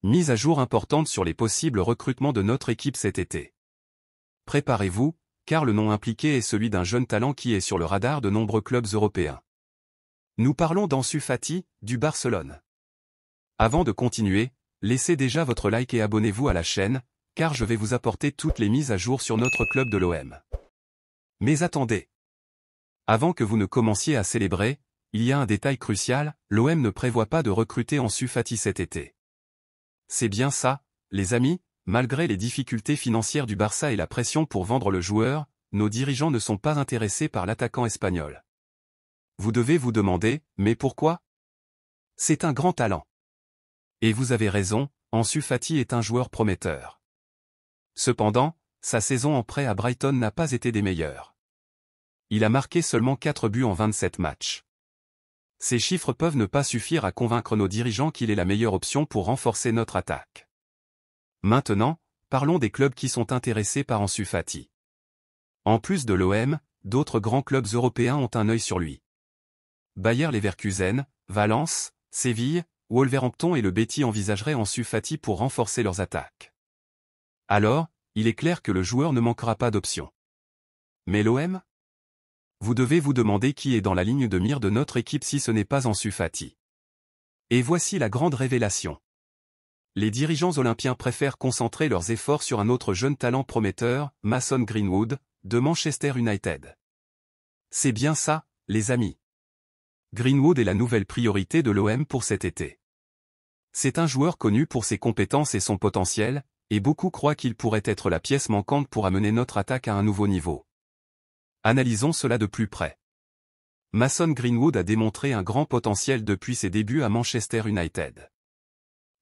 Mise à jour importante sur les possibles recrutements de notre équipe cet été. Préparez-vous, car le nom impliqué est celui d'un jeune talent qui est sur le radar de nombreux clubs européens. Nous parlons d'Ansu Fati, du Barcelone. Avant de continuer, laissez déjà votre like et abonnez-vous à la chaîne, car je vais vous apporter toutes les mises à jour sur notre club de l'OM. Mais attendez. Avant que vous ne commenciez à célébrer, il y a un détail crucial, l'OM ne prévoit pas de recruter Ansu Fati cet été. C'est bien ça, les amis, malgré les difficultés financières du Barça et la pression pour vendre le joueur, nos dirigeants ne sont pas intéressés par l'attaquant espagnol. Vous devez vous demander, mais pourquoi? C'est un grand talent. Et vous avez raison, Ansu Fati est un joueur prometteur. Cependant, sa saison en prêt à Brighton n'a pas été des meilleures. Il a marqué seulement 4 buts en 27 matchs. Ces chiffres peuvent ne pas suffire à convaincre nos dirigeants qu'il est la meilleure option pour renforcer notre attaque. Maintenant, parlons des clubs qui sont intéressés par Ansu Fati. En plus de l'OM, d'autres grands clubs européens ont un œil sur lui. Bayer Leverkusen, Valence, Séville, Wolverhampton et le Betis envisageraient Ansu Fati pour renforcer leurs attaques. Alors, il est clair que le joueur ne manquera pas d'options. Mais l'OM? Vous devez vous demander qui est dans la ligne de mire de notre équipe si ce n'est pas Ansu Fati. Et voici la grande révélation. Les dirigeants olympiens préfèrent concentrer leurs efforts sur un autre jeune talent prometteur, Mason Greenwood, de Manchester United. C'est bien ça, les amis. Greenwood est la nouvelle priorité de l'OM pour cet été. C'est un joueur connu pour ses compétences et son potentiel, et beaucoup croient qu'il pourrait être la pièce manquante pour amener notre attaque à un nouveau niveau. Analysons cela de plus près. Mason Greenwood a démontré un grand potentiel depuis ses débuts à Manchester United.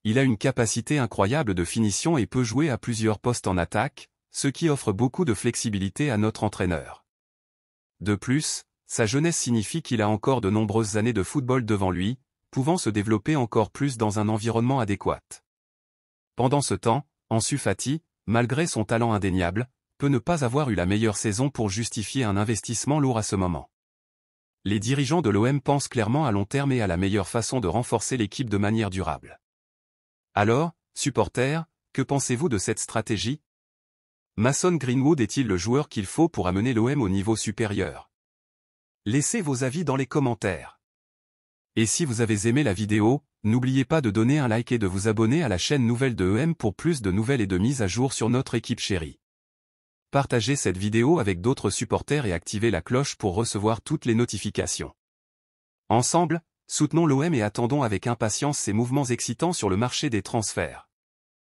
Il a une capacité incroyable de finition et peut jouer à plusieurs postes en attaque, ce qui offre beaucoup de flexibilité à notre entraîneur. De plus, sa jeunesse signifie qu'il a encore de nombreuses années de football devant lui, pouvant se développer encore plus dans un environnement adéquat. Pendant ce temps, Ansu Fati, malgré son talent indéniable, peut ne pas avoir eu la meilleure saison pour justifier un investissement lourd à ce moment. Les dirigeants de l'OM pensent clairement à long terme et à la meilleure façon de renforcer l'équipe de manière durable. Alors, supporters, que pensez-vous de cette stratégie? Mason Greenwood est-il le joueur qu'il faut pour amener l'OM au niveau supérieur? Laissez vos avis dans les commentaires. Et si vous avez aimé la vidéo, n'oubliez pas de donner un like et de vous abonner à la chaîne Nouvelles de EM pour plus de nouvelles et de mises à jour sur notre équipe chérie. Partagez cette vidéo avec d'autres supporters et activez la cloche pour recevoir toutes les notifications. Ensemble, soutenons l'OM et attendons avec impatience ces mouvements excitants sur le marché des transferts.